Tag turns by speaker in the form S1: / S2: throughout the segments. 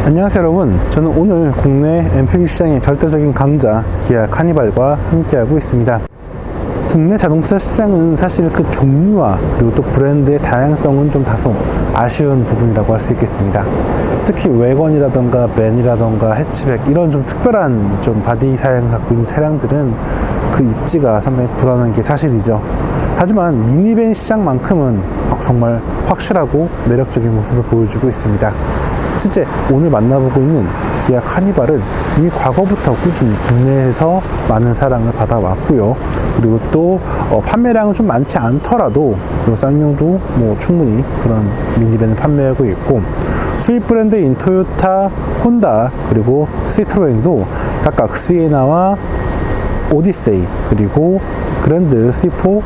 S1: 안녕하세요 여러분, 저는 오늘 국내 MPV 시장의 절대적인 강자 기아 카니발과 함께하고 있습니다. 국내 자동차 시장은 사실 그 종류와 그리고 또 브랜드의 다양성은 좀 다소 아쉬운 부분이라고 할 수 있겠습니다. 특히 외건이라던가 밴이라던가 해치백 이런 좀 특별한 좀 바디 사양을 갖고 있는 차량들은 그 입지가 상당히 불안한 게 사실이죠. 하지만 미니밴 시장만큼은 정말 확실하고 매력적인 모습을 보여주고 있습니다. 실제 오늘 만나보고 있는 기아 카니발은 이미 과거부터 꾸준히 국내에서 많은 사랑을 받아왔고요. 그리고 또 판매량은 좀 많지 않더라도 그리고 쌍용도 뭐 충분히 그런 미니밴을 판매하고 있고, 수입 브랜드인 토요타, 혼다 그리고 시트로엔도 각각 시에나와 오디세이 그리고 그랜드 C4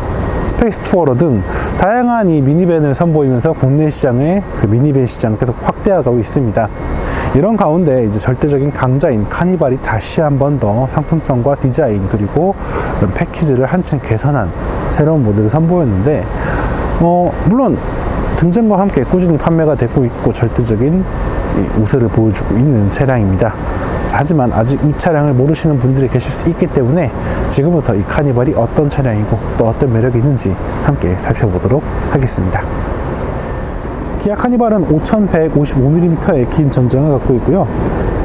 S1: 스페이스 투어러 등 다양한 이 미니밴을 선보이면서 국내 시장의 그 미니밴 시장을 계속 확대하고 있습니다. 이런 가운데 이제 절대적인 강자인 카니발이 다시 한 번 더 상품성과 디자인 그리고 이런 패키지를 한층 개선한 새로운 모델을 선보였는데, 물론 등장과 함께 꾸준히 판매가 되고 있고 절대적인 우세를 보여주고 있는 차량입니다. 하지만 아직 이 차량을 모르시는 분들이 계실 수 있기 때문에 지금부터 이 카니발이 어떤 차량이고 또 어떤 매력이 있는지 함께 살펴보도록 하겠습니다. 기아 카니발은 5155mm의 긴 전장을 갖고 있고요.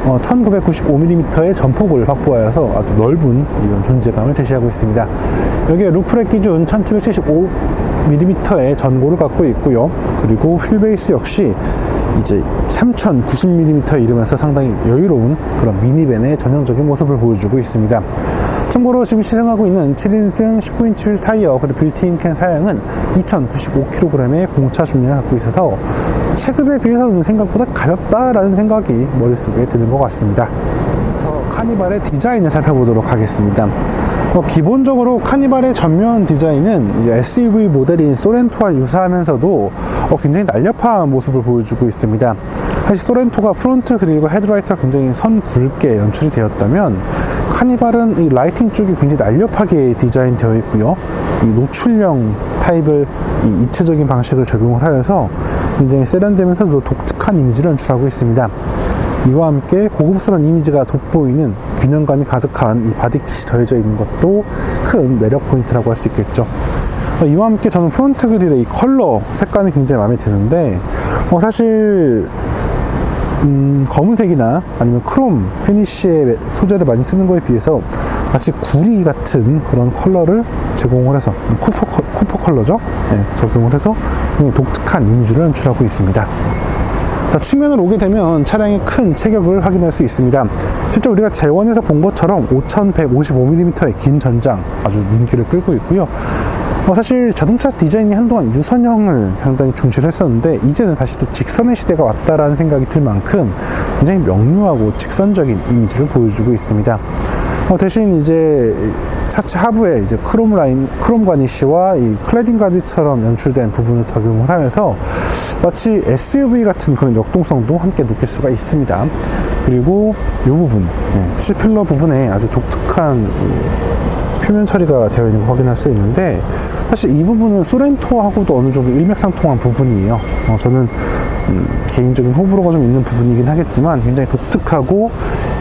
S1: 1995mm의 전폭을 확보하여서 아주 넓은 이런 존재감을 제시하고 있습니다. 여기에 루프렉 기준 1775mm의 전고를 갖고 있고요. 그리고 휠베이스 역시 이제 3090mm에 이르면서 상당히 여유로운 그런 미니밴의 전형적인 모습을 보여주고 있습니다. 참고로 지금 시승하고 있는 7인승 19인치 휠 타이어 그리고 빌트인 캔 사양은 2095kg의 공차 중량을 갖고 있어서 체급에 비해서는 생각보다 가볍다라는 생각이 머릿속에 드는 것 같습니다. 카니발의 디자인을 살펴보도록 하겠습니다. 기본적으로 카니발의 전면 디자인은 이제 SUV 모델인 소렌토와 유사하면서도 굉장히 날렵한 모습을 보여주고 있습니다. 사실 소렌토가 프론트 그릴과 헤드라이트가 굉장히 선 굵게 연출이 되었다면 카니발은 이 라이팅 쪽이 굉장히 날렵하게 디자인되어 있고요. 이 노출형 타입을 이 입체적인 방식을 적용을 하여서 굉장히 세련되면서도 독특한 이미지를 연출하고 있습니다. 이와 함께 고급스러운 이미지가 돋보이는 균형감이 가득한 이 바디킷이 더해져 있는 것도 큰 매력 포인트라고 할 수 있겠죠. 이와 함께 저는 프론트 그릴의 이 컬러 색감이 굉장히 마음에 드는데, 사실 검은색이나 아니면 크롬 피니쉬의 소재를 많이 쓰는 거에 비해서 마치 구리 같은 그런 컬러를 제공을 해서 쿠퍼 컬러죠. 네, 적용을 해서 독특한 이미지를 연출하고 있습니다. 자, 측면으로 오게 되면 차량의 큰 체격을 확인할 수 있습니다. 실제 우리가 제원에서 본 것처럼 5155mm의 긴 전장 아주 인기를 끌고 있고요. 사실 자동차 디자인이 한동안 유선형을 상당히 중시를 했었는데 이제는 다시 또 직선의 시대가 왔다라는 생각이 들 만큼 굉장히 명료하고 직선적인 이미지를 보여주고 있습니다. 대신 이제 차체 하부에 이제 크롬 가니쉬와 이 클래딩 가디처럼 연출된 부분을 적용을 하면서 마치 SUV 같은 그런 역동성도 함께 느낄 수가 있습니다. 그리고 이 부분, C필러 부분에 아주 독특한 표면 처리가 되어 있는 걸 확인할 수 있는데, 사실 이 부분은 소렌토하고도 어느 정도 일맥상통한 부분이에요. 저는 개인적인 호불호가 좀 있는 부분이긴 하겠지만 굉장히 독특하고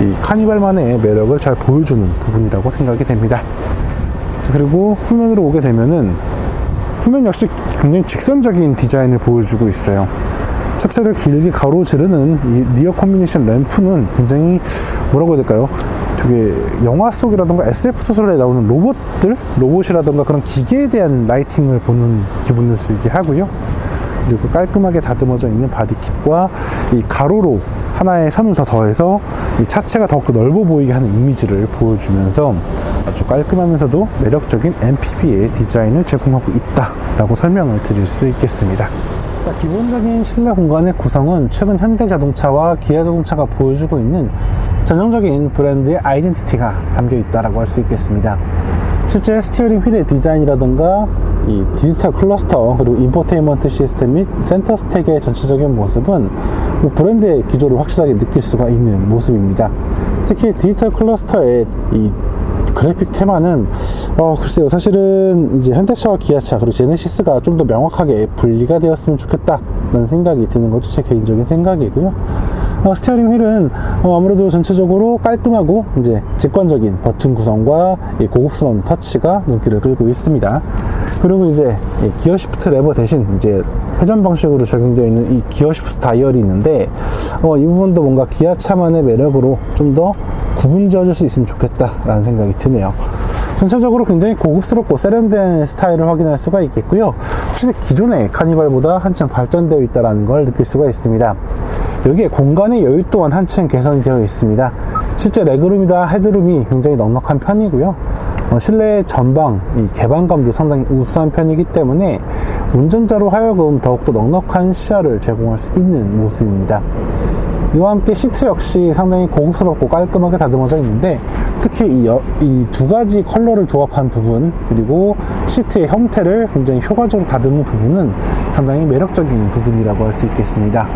S1: 이 카니발만의 매력을 잘 보여주는 부분이라고 생각이 됩니다. 자, 그리고 후면으로 오게 되면은 후면 역시 굉장히 직선적인 디자인을 보여주고 있어요. 차체를 길게 가로지르는 이 리어 콤비네이션 램프는 굉장히 뭐라고 해야 될까요? 되게 영화 속이라던가 SF 소설에 나오는 로봇이라던가 그런 기계에 대한 라이팅을 보는 기분을 들게 하고요. 그리고 깔끔하게 다듬어져 있는 바디킷과 이 가로로 하나의 선을 더 더해서 이 차체가 더욱 넓어 보이게 하는 이미지를 보여주면서 아주 깔끔하면서도 매력적인 MPV의 디자인을 제공하고 있다라고 설명을 드릴 수 있겠습니다. 자, 기본적인 실내 공간의 구성은 최근 현대자동차와 기아자동차가 보여주고 있는 전형적인 브랜드의 아이덴티티가 담겨 있다고 할 수 있겠습니다. 실제 스티어링 휠의 디자인이라던가 이 디지털 클러스터 그리고 인포테인먼트 시스템 및 센터 스택의 전체적인 모습은 브랜드의 기조를 확실하게 느낄 수가 있는 모습입니다. 특히 디지털 클러스터의 이 그래픽 테마는 글쎄요, 사실은 이제 현대차와 기아차 그리고 제네시스가 좀 더 명확하게 분리가 되었으면 좋겠다라는 생각이 드는 것도 제 개인적인 생각이고요. 스티어링 휠은 아무래도 전체적으로 깔끔하고 이제 직관적인 버튼 구성과 이 고급스러운 터치가 눈길을 끌고 있습니다. 그리고 이제 이 기어 시프트 레버 대신 이제 회전 방식으로 적용되어 있는 이 기어 시프트 다이얼이 있는데 이 부분도 뭔가 기아차만의 매력으로 좀 더 구분 지어줄 수 있으면 좋겠다라는 생각이 드네요. 전체적으로 굉장히 고급스럽고 세련된 스타일을 확인할 수가 있겠고요. 확실히 기존의 카니발보다 한층 발전되어 있다는 걸 느낄 수가 있습니다. 여기에 공간의 여유 또한 한층 개선이 되어 있습니다. 실제 레그룸이나 헤드룸이 굉장히 넉넉한 편이고요. 실내 전방 이 개방감도 상당히 우수한 편이기 때문에 운전자로 하여금 더욱더 넉넉한 시야를 제공할 수 있는 모습입니다. 이와 함께 시트 역시 상당히 고급스럽고 깔끔하게 다듬어져 있는데, 특히 이 두 가지 컬러를 조합한 부분, 그리고 시트의 형태를 굉장히 효과적으로 다듬은 부분은 상당히 매력적인 부분이라고 할 수 있겠습니다.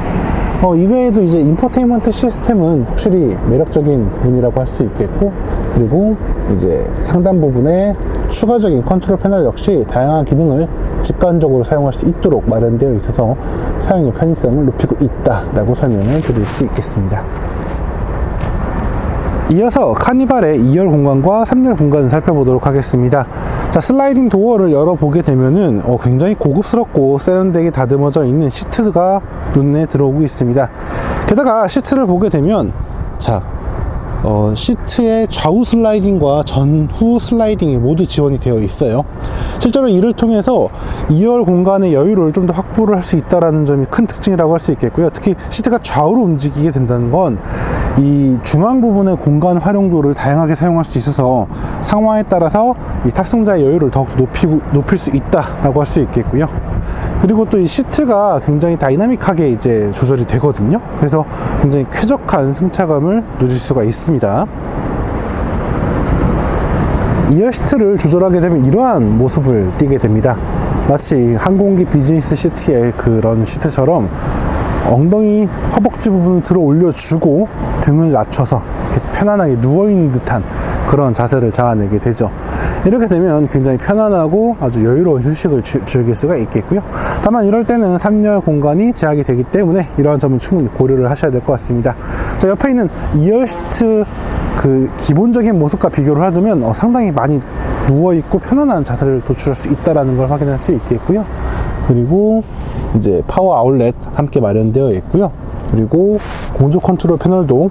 S1: 이외에도 이제 인포테인먼트 시스템은 확실히 매력적인 부분이라고 할 수 있겠고, 그리고 이제 상단 부분에 추가적인 컨트롤 패널 역시 다양한 기능을 직관적으로 사용할 수 있도록 마련되어 있어서 사용의 편의성을 높이고 있다라고 설명을 드릴 수 있겠습니다. 이어서 카니발의 2열 공간과 3열 공간을 살펴보도록 하겠습니다. 자, 슬라이딩 도어를 열어보게 되면은 굉장히 고급스럽고 세련되게 다듬어져 있는 시트가 눈에 들어오고 있습니다. 게다가 시트를 보게 되면 시트의 좌우 슬라이딩과 전후 슬라이딩이 모두 지원이 되어 있어요. 실제로 이를 통해서 2열 공간의 여유를 좀 더 확보를 할 수 있다는 점이 큰 특징이라고 할 수 있겠고요. 특히 시트가 좌우로 움직이게 된다는 건 이 중앙 부분의 공간 활용도를 다양하게 사용할 수 있어서 상황에 따라서 이 탑승자의 여유를 더욱 높일 수 있다라고 할 수 있겠고요. 그리고 또 이 시트가 굉장히 다이나믹하게 이제 조절이 되거든요. 그래서 굉장히 쾌적한 승차감을 누릴 수가 있습니다. 2열 시트를 조절하게 되면 이러한 모습을 띠게 됩니다. 마치 항공기 비즈니스 시트의 그런 시트처럼 엉덩이 허벅지 부분을 들어 올려주고 등을 낮춰서 이렇게 편안하게 누워있는 듯한 그런 자세를 자아내게 되죠. 이렇게 되면 굉장히 편안하고 아주 여유로운 휴식을 즐길 수가 있겠고요. 다만 이럴 때는 3열 공간이 제약이 되기 때문에 이러한 점은 충분히 고려를 하셔야 될 것 같습니다. 자, 옆에 있는 2열 시트 그 기본적인 모습과 비교를 하자면 상당히 많이 누워있고 편안한 자세를 도출할 수 있다는 걸 확인할 수 있겠고요. 그리고 이제 파워 아울렛 함께 마련되어 있고요. 그리고 공조 컨트롤 패널도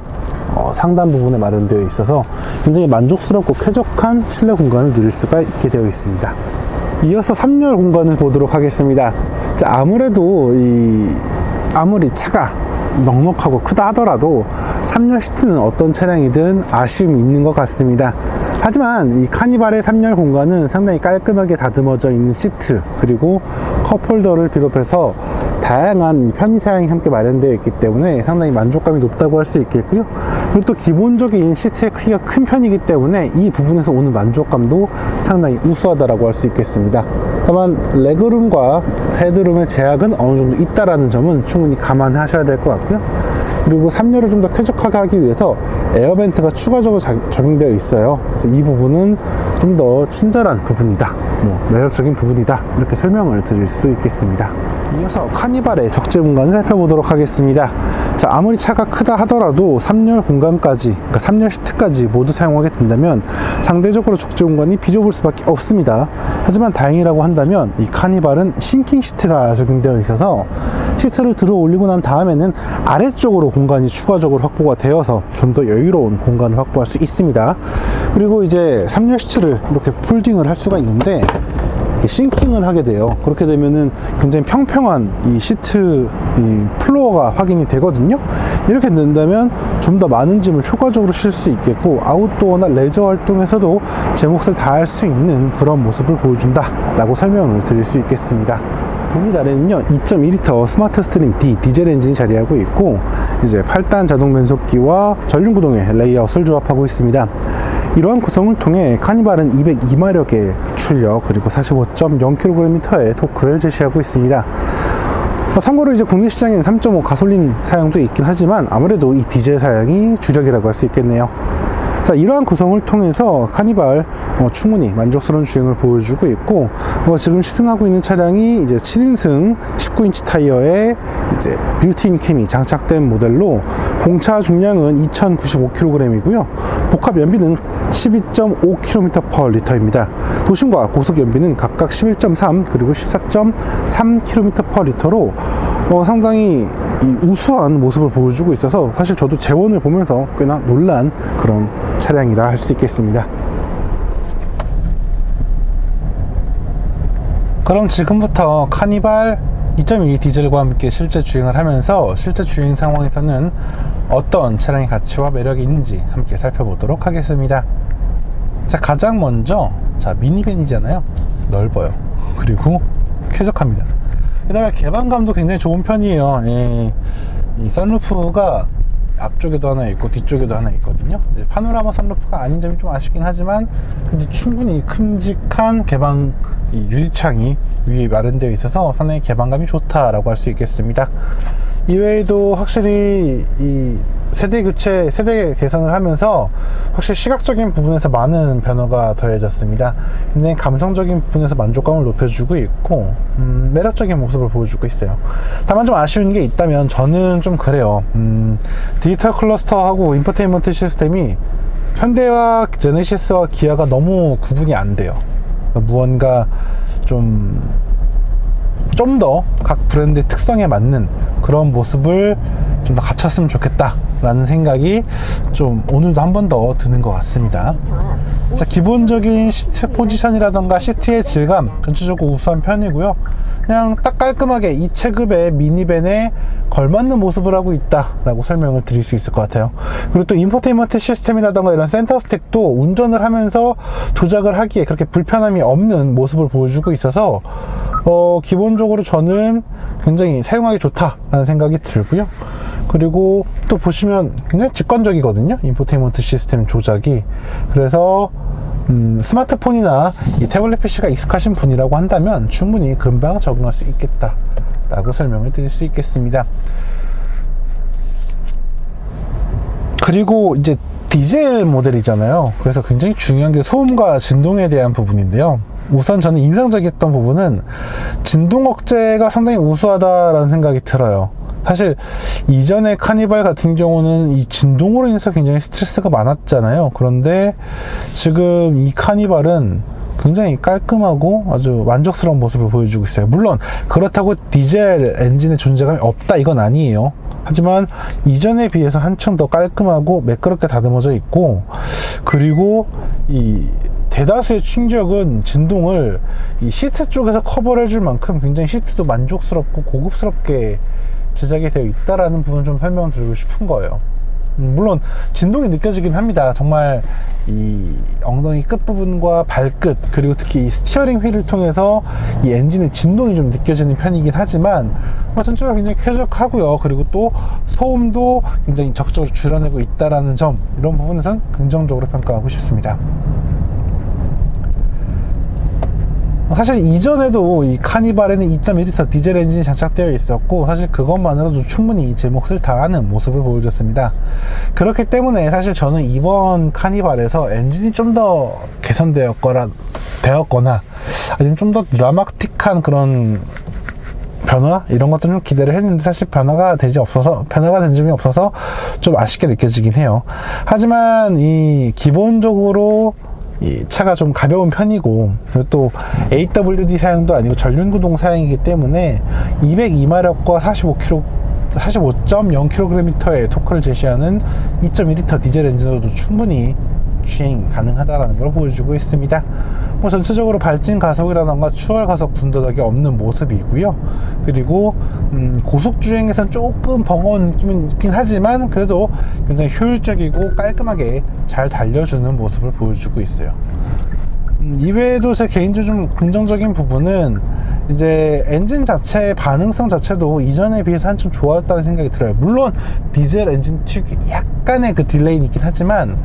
S1: 상단 부분에 마련되어 있어서 굉장히 만족스럽고 쾌적한 실내 공간을 누릴 수가 있게 되어 있습니다. 이어서 3열 공간을 보도록 하겠습니다. 자, 아무래도 아무리 차가 넉넉하고 크다 하더라도 3열 시트는 어떤 차량이든 아쉬움이 있는 것 같습니다. 하지만 이 카니발의 3열 공간은 상당히 깔끔하게 다듬어져 있는 시트, 그리고 컵홀더를 비롯해서 다양한 편의 사양이 함께 마련되어 있기 때문에 상당히 만족감이 높다고 할 수 있겠고요. 그리고 또 기본적인 시트의 크기가 큰 편이기 때문에 이 부분에서 오는 만족감도 상당히 우수하다고 할 수 있겠습니다. 다만 레그룸과 헤드룸의 제약은 어느 정도 있다라는 점은 충분히 감안하셔야 될 것 같고요. 그리고 3열을 좀 더 쾌적하게 하기 위해서 에어벤트가 추가적으로 적용되어 있어요. 그래서 이 부분은 좀 더 친절한 부분이다, 매력적인 부분이다, 이렇게 설명을 드릴 수 있겠습니다. 이어서 카니발의 적재 공간을 살펴보도록 하겠습니다. 자, 아무리 차가 크다 하더라도 3열 공간까지, 그러니까 3열 시트까지 모두 사용하게 된다면 상대적으로 적재 공간이 비좁을 수밖에 없습니다. 하지만 다행이라고 한다면 이 카니발은 싱킹 시트가 적용되어 있어서 시트를 들어 올리고 난 다음에는 아래쪽으로 공간이 추가적으로 확보가 되어서 좀 더 여유로운 공간을 확보할 수 있습니다. 그리고 이제 3열 시트를 이렇게 폴딩을 할 수가 있는데 이렇게 싱킹을 하게 돼요. 그렇게 되면은 굉장히 평평한 이 시트 플로어가 확인이 되거든요. 이렇게 된다면 좀 더 많은 짐을 효과적으로 실 수 있겠고, 아웃도어나 레저 활동에서도 제 몫을 다할 수 있는 그런 모습을 보여준다 라고 설명을 드릴 수 있겠습니다. 보닛 아래는요 2.2L 스마트 스트림 D 디젤 엔진이 자리하고 있고, 이제 8단 자동 변속기와 전륜 구동의 레이아웃을 조합하고 있습니다. 이러한 구성을 통해 카니발은 202마력의 출력, 그리고 45.0kgm의 토크를 제시하고 있습니다. 참고로 이제 국내 시장에는 3.5 가솔린 사용도 있긴 하지만 아무래도 이 디젤 사양이 주력이라고 할 수 있겠네요. 자, 이러한 구성을 통해서 카니발 충분히 만족스러운 주행을 보여주고 있고, 지금 시승하고 있는 차량이 이제 7인승 19인치 타이어에 이제 빌트인 캠이 장착된 모델로 공차 중량은 2095kg이고요. 복합 연비는 12.5km/L입니다. 도심과 고속 연비는 각각 11.3 그리고 14.3km/L로 상당히 우수한 모습을 보여주고 있어서 사실 저도 재원을 보면서 꽤나 놀란 그런 차량이라 할 수 있겠습니다. 그럼 지금부터 카니발 2.2 디젤과 함께 실제 주행을 하면서 실제 주행 상황에서는 어떤 차량의 가치와 매력이 있는지 함께 살펴보도록 하겠습니다. 자, 가장 먼저 미니밴이잖아요. 넓어요. 그리고 쾌적합니다. 그 다음에 개방감도 굉장히 좋은 편이에요. 이 선루프가 앞쪽에도 하나 있고 뒤쪽에도 하나 있거든요. 파노라마 선루프가 아닌 점이 좀 아쉽긴 하지만 근데 충분히 큼직한 개방 유리창이 위에 마련되어 있어서 상당히 개방감이 좋다라고 할 수 있겠습니다. 이외에도 확실히 이 세대 개선을 하면서 확실히 시각적인 부분에서 많은 변화가 더해졌습니다. 굉장히 감성적인 부분에서 만족감을 높여주고 있고 매력적인 모습을 보여주고 있어요. 다만 좀 아쉬운 게 있다면 저는 좀 그래요. 디지털 클러스터하고 인포테인먼트 시스템이 현대와 제네시스와 기아가 너무 구분이 안 돼요. 무언가 좀 더 각 브랜드의 특성에 맞는 그런 모습을 좀 더 갖췄으면 좋겠다 라는 생각이 좀 오늘도 한 번 더 드는 것 같습니다. 자, 기본적인 시트 포지션이라던가 시트의 질감 전체적으로 우수한 편이고요. 그냥 딱 깔끔하게 이 체급의 미니밴에 걸맞는 모습을 하고 있다 라고 설명을 드릴 수 있을 것 같아요. 그리고 또 인포테인먼트 시스템이라던가 이런 센터 스택도 운전을 하면서 조작을 하기에 그렇게 불편함이 없는 모습을 보여주고 있어서 기본적으로 저는 굉장히 사용하기 좋다라는 생각이 들고요. 그리고 또 보시면 굉장히 직관적이거든요. 인포테인먼트 시스템 조작이. 그래서 스마트폰이나 이 태블릿 PC가 익숙하신 분이라고 한다면 충분히 금방 적응할 수 있겠다 라고 설명을 드릴 수 있겠습니다. 그리고 이제 디젤 모델이잖아요. 그래서 굉장히 중요한 게 소음과 진동에 대한 부분인데요. 우선 저는 인상적이었던 부분은 진동 억제가 상당히 우수하다라는 생각이 들어요. 사실 이전에 카니발 같은 경우는 이 진동으로 인해서 굉장히 스트레스가 많았잖아요. 그런데 지금 이 카니발은 굉장히 깔끔하고 아주 만족스러운 모습을 보여주고 있어요. 물론 그렇다고 디젤 엔진의 존재감이 없다 이건 아니에요. 하지만 이전에 비해서 한층 더 깔끔하고 매끄럽게 다듬어져 있고, 그리고 이 대다수의 충격은 진동을 이 시트 쪽에서 커버를 해줄 만큼 굉장히 시트도 만족스럽고 고급스럽게 제작이 되어 있다라는 부분 좀 설명드리고 싶은 거예요. 물론 진동이 느껴지긴 합니다. 정말 이 엉덩이 끝부분과 발끝, 그리고 특히 이 스티어링 휠을 통해서 이 엔진의 진동이 좀 느껴지는 편이긴 하지만 전체가 굉장히 쾌적하고요. 그리고 또 소음도 굉장히 적극적으로 줄여내고 있다라는 점, 이런 부분에선 긍정적으로 평가하고 싶습니다. 사실 이전에도 이 카니발에는 2.1L 디젤 엔진이 장착되어 있었고, 사실 그것만으로도 충분히 제 몫을 다하는 모습을 보여줬습니다. 그렇기 때문에 사실 저는 이번 카니발에서 엔진이 좀 더 개선되었거나 아니면 좀 더 드라마틱한 그런 변화? 이런 것도 좀 기대를 했는데 사실 변화가 된 점이 없어서 좀 아쉽게 느껴지긴 해요. 하지만 이 기본적으로 이 차가 좀 가벼운 편이고, 그리고 또 AWD 사양도 아니고 전륜구동 사양이기 때문에 202마력과 45.0kg의 토크를 제시하는 2.2L 디젤 엔진으로도 충분히 주행 가능하다는 걸 보여주고 있습니다. 전체적으로 발진 가속이라던가 추월 가속 분더덕이 없는 모습이고요. 그리고 고속 주행에선 조금 버거운 느낌은 있긴 하지만 그래도 굉장히 효율적이고 깔끔하게 잘 달려주는 모습을 보여주고 있어요. 이외에도 제 개인적으로 좀 긍정적인 부분은 이제 엔진 자체의 반응성 자체도 이전에 비해서 한층 좋아졌다는 생각이 들어요. 물론 디젤 엔진 특유의 약간의 그 딜레이는 있긴 하지만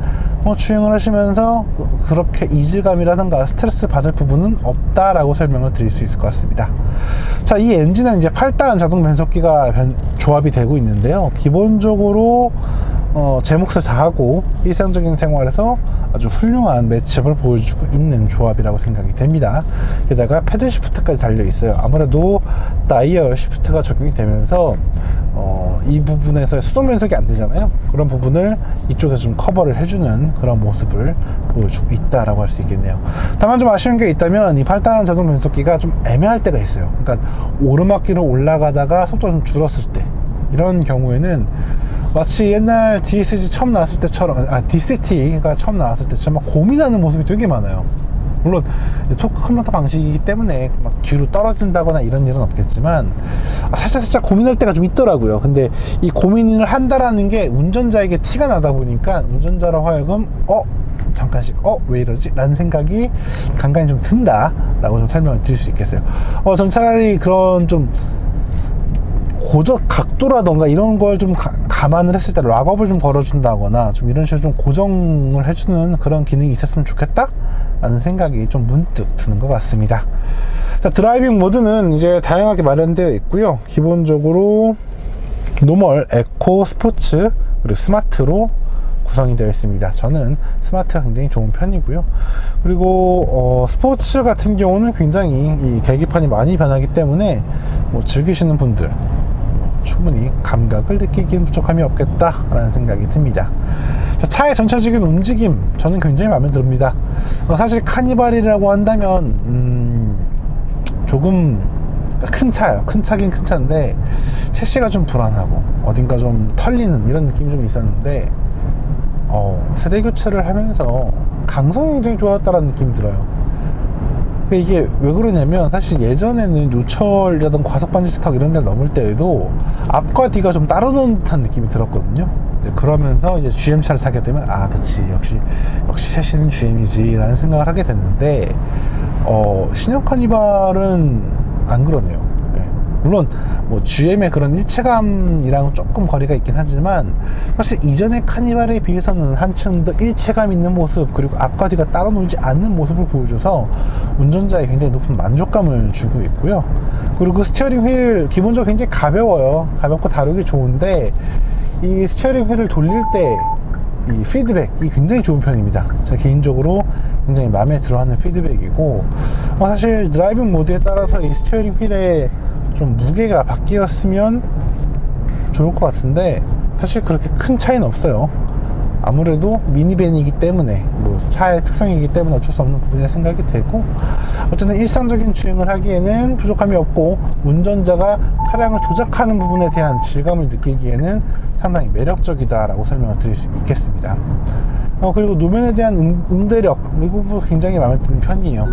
S1: 주행을 하시면서 그렇게 이질감이라든가 스트레스 받을 부분은 없다라고 설명을 드릴 수 있을 것 같습니다. 자, 이 엔진은 이제 8단 자동 변속기가 조합이 되고 있는데요. 기본적으로 제 몫을 다하고 일상적인 생활에서 아주 훌륭한 매치업을 보여주고 있는 조합이라고 생각이 됩니다. 게다가 패들 시프트까지 달려 있어요. 아무래도 다이얼 시프트가 적용이 되면서 이 부분에서 수동 변속이 안 되잖아요. 그런 부분을 이쪽에서 좀 커버를 해주는 그런 모습을 보여주고 있다라고 할 수 있겠네요. 다만 좀 아쉬운 게 있다면 이 8단 자동 변속기가 좀 애매할 때가 있어요. 그러니까 오르막길을 올라가다가 속도가 좀 줄었을 때, 이런 경우에는 마치 옛날 DSG 처음 나왔을 때처럼, DCT가 처음 나왔을 때처럼 막 고민하는 모습이 되게 많아요. 물론 토크 컨버터 방식이기 때문에 막 뒤로 떨어진다거나 이런 일은 없겠지만 살짝 고민할 때가 좀 있더라고요. 근데 이 고민을 한다라는 게 운전자에게 티가 나다 보니까 운전자로 하여금 잠깐씩 왜 이러지? 라는 생각이 간간히 좀 든다 라고 좀 설명을 드릴 수 있겠어요. 전 차라리 그런 좀 고정 각도라던가 이런 걸 좀 감안을 했을 때 락업을 좀 걸어준다거나 좀 이런 식으로 좀 고정을 해주는 그런 기능이 있었으면 좋겠다 라는 생각이 좀 문득 드는 것 같습니다. 자, 드라이빙 모드는 이제 다양하게 마련되어 있고요. 기본적으로 노멀, 에코, 스포츠 그리고 스마트로 구성이 되어 있습니다. 저는 스마트가 굉장히 좋은 편이고요. 그리고 스포츠 같은 경우는 굉장히 이 계기판이 많이 변하기 때문에 즐기시는 분들 충분히 감각을 느끼기엔 부족함이 없겠다라는 생각이 듭니다. 자, 차의 전체적인 움직임 저는 굉장히 마음에 듭니다. 사실 카니발이라고 한다면 조금 큰 차예요. 큰 차긴 큰 차인데 셰시가 좀 불안하고 어딘가 좀 털리는 이런 느낌이 좀 있었는데 세대 교체를 하면서 강성이 굉장히 좋았다는 느낌이 들어요. 이게 왜 그러냐면 사실 예전에는 요철이라든 과속방지 스탁 이런 데를 넘을 때에도 앞과 뒤가 좀 따로 노는 듯한 느낌이 들었거든요. 그러면서 이제 GM차를 타게 되면 그치 역시 셰시는 GM이지 라는 생각을 하게 됐는데 신형 카니발은 안 그러네요. 물론 GM의 그런 일체감이랑 조금 거리가 있긴 하지만 사실 이전의 카니발에 비해서는 한층 더 일체감 있는 모습, 그리고 앞과 뒤가 따로 놀지 않는 모습을 보여줘서 운전자에 굉장히 높은 만족감을 주고 있고요. 그리고 그 스티어링 휠 기본적으로 굉장히 가벼워요. 가볍고 다루기 좋은데 이 스티어링 휠을 돌릴 때 이 피드백이 굉장히 좋은 편입니다. 제가 개인적으로 굉장히 마음에 들어하는 피드백이고, 사실 드라이빙 모드에 따라서 이 스티어링 휠의 좀 무게가 바뀌었으면 좋을 것 같은데 사실 그렇게 큰 차이는 없어요. 아무래도 미니밴이기 때문에 차의 특성이기 때문에 어쩔 수 없는 부분이라 생각이 되고, 어쨌든 일상적인 주행을 하기에는 부족함이 없고 운전자가 차량을 조작하는 부분에 대한 질감을 느끼기에는 상당히 매력적이다 라고 설명을 드릴 수 있겠습니다. 그리고 노면에 대한 응대력, 이 부분 굉장히 마음에 드는 편이에요.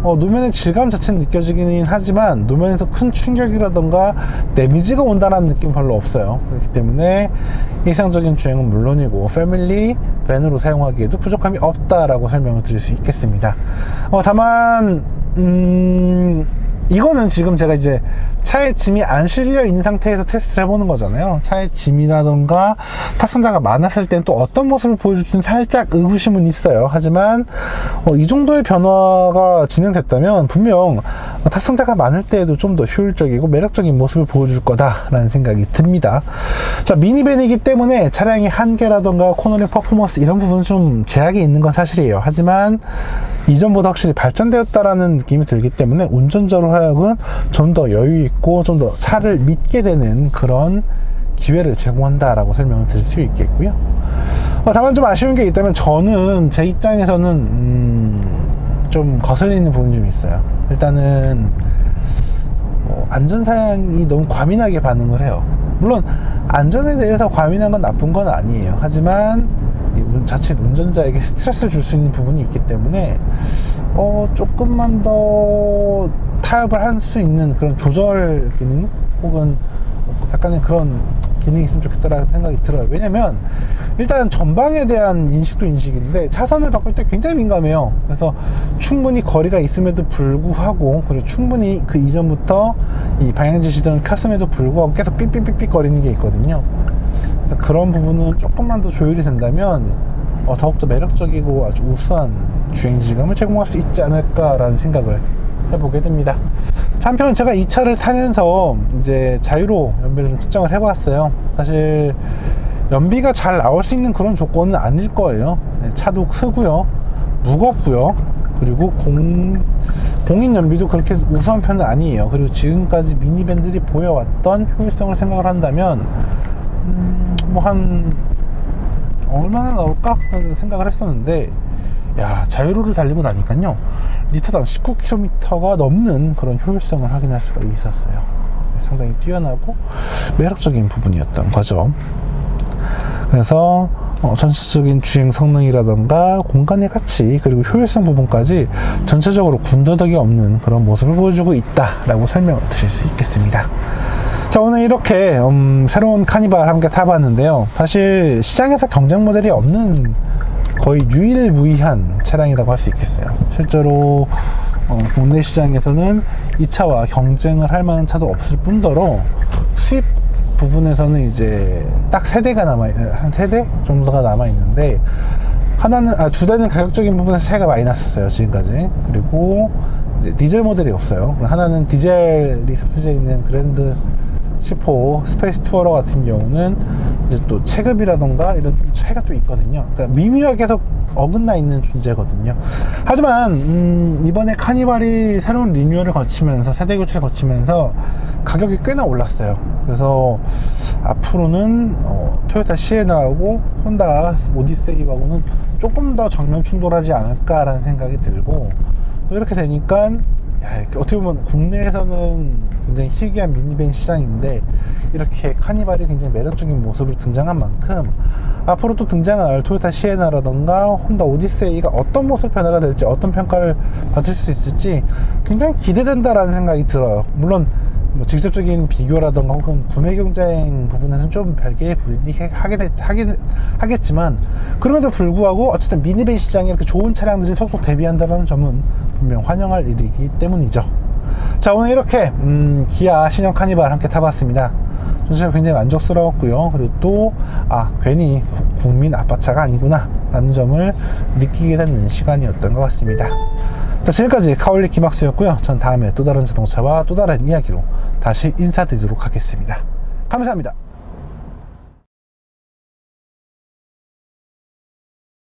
S1: 노면의 질감 자체는 느껴지긴 하지만 노면에서 큰 충격이라던가 데미지가 온다는 느낌은 별로 없어요. 그렇기 때문에 일상적인 주행은 물론이고 패밀리 밴으로 사용하기에도 부족함이 없다라고 설명을 드릴 수 있겠습니다. 다만 이거는 지금 제가 이제 차에 짐이 안 실려 있는 상태에서 테스트를 해보는 거잖아요. 차에 짐이라던가 탑승자가 많았을 땐 또 어떤 모습을 보여줄지는 살짝 의구심은 있어요. 하지만 이 정도의 변화가 진행됐다면 분명 탑승자가 많을 때에도 좀 더 효율적이고 매력적인 모습을 보여줄 거다라는 생각이 듭니다. 자, 미니밴이기 때문에 차량의 한계라던가 코너링 퍼포먼스 이런 부분은 좀 제약이 있는 건 사실이에요. 하지만 이전보다 확실히 발전되었다라는 느낌이 들기 때문에 운전자로 하여금 좀 더 여유 있고 좀 더 차를 믿게 되는 그런 기회를 제공한다라고 설명을 드릴 수 있겠고요. 다만 좀 아쉬운 게 있다면 저는 제 입장에서는 좀 거슬리는 부분이 좀 있어요. 일단은 안전사양이 너무 과민하게 반응을 해요. 물론 안전에 대해서 과민한 건 나쁜 건 아니에요. 하지만 자칫 운전자에게 스트레스를 줄 수 있는 부분이 있기 때문에 조금만 더 타협을 할 수 있는 그런 조절 기능 혹은 약간의 그런 기능이 있으면 좋겠다라는 생각이 들어요. 왜냐면 일단 전방에 대한 인식도 인식인데 차선을 바꿀 때 굉장히 민감해요. 그래서 충분히 거리가 있음에도 불구하고, 그리고 충분히 그 이전부터 이 방향지 시동을 켰음에도 불구하고 계속 삑삑삑삑 거리는 게 있거든요. 그래서 그런 부분은 조금만 더 조율이 된다면 더욱더 매력적이고 아주 우수한 주행질감을 제공할 수 있지 않을까라는 생각을 해보게 됩니다. 한편 제가 이 차를 타면서 이제 자유로 연비를 좀 측정을 해봤어요. 사실 연비가 잘 나올 수 있는 그런 조건은 아닐 거예요. 차도 크고요, 무겁고요, 그리고 공인 연비도 그렇게 우수한 편은 아니에요. 그리고 지금까지 미니밴들이 보여왔던 효율성을 생각을 한다면 뭐 한 얼마나 나올까 생각을 했었는데, 야, 자유로를 달리고 나니까요 리터당 19km가 넘는 그런 효율성을 확인할 수가 있었어요. 상당히 뛰어나고 매력적인 부분이었던 거죠. 그래서 전체적인 주행 성능이라던가 공간의 가치, 그리고 효율성 부분까지 전체적으로 군더더기 없는 그런 모습을 보여주고 있다라고 설명을 드릴 수 있겠습니다. 자, 오늘 이렇게 새로운 카니발 함께 타봤는데요. 사실 시장에서 경쟁 모델이 없는 거의 유일무이한 차량이라고 할 수 있겠어요. 실제로 국내 시장에서는 이 차와 경쟁을 할 만한 차도 없을 뿐더러 수입 부분에서는 이제 딱 한 세 대 정도가 남아있는데, 두 대는 가격적인 부분에서 차이가 많이 났었어요, 지금까지. 그리고 이제 디젤 모델이 없어요. 하나는 디젤이 탑재되어 있는 그랜드 10호 스페이스 투어러 같은 경우는 이제 또 체급이라던가 이런 좀 차이가 또 있거든요. 그러니까 미묘하게 계속 어긋나 있는 존재거든요. 하지만 이번에 카니발이 새로운 리뉴얼을 거치면서, 세대 교체를 거치면서 가격이 꽤나 올랐어요. 그래서 앞으로는 토요타 시에나하고 혼다 오디세이하고는 조금 더 정면 충돌하지 않을까라는 생각이 들고, 또 이렇게 되니까 어떻게 보면 국내에서는 굉장히 희귀한 미니밴 시장인데 이렇게 카니발이 굉장히 매력적인 모습으로 등장한 만큼, 앞으로 또 등장할 토요타 시에나라던가 혼다 오디세이가 어떤 모습 변화가 될지, 어떤 평가를 받을 수 있을지 굉장히 기대된다라는 생각이 들어요. 물론 뭐 직접적인 비교라던가 혹은 구매 경쟁 부분에서는 좀 별개의 하겠지만, 그럼에도 불구하고 어쨌든 미니밴 시장에 이렇게 좋은 차량들이 속속 대비한다는 점은 분명 환영할 일이기 때문이죠. 자, 오늘 이렇게 기아 신형 카니발 함께 타봤습니다. 전체적으로 굉장히 만족스러웠고요. 그리고 또 괜히 국민 아빠차가 아니구나 라는 점을 느끼게 되는 시간이었던 것 같습니다. 자, 지금까지 카올리 김학수였고요. 전 다음에 또 다른 자동차와 또 다른 이야기로 다시 인사드리도록 하겠습니다. 감사합니다.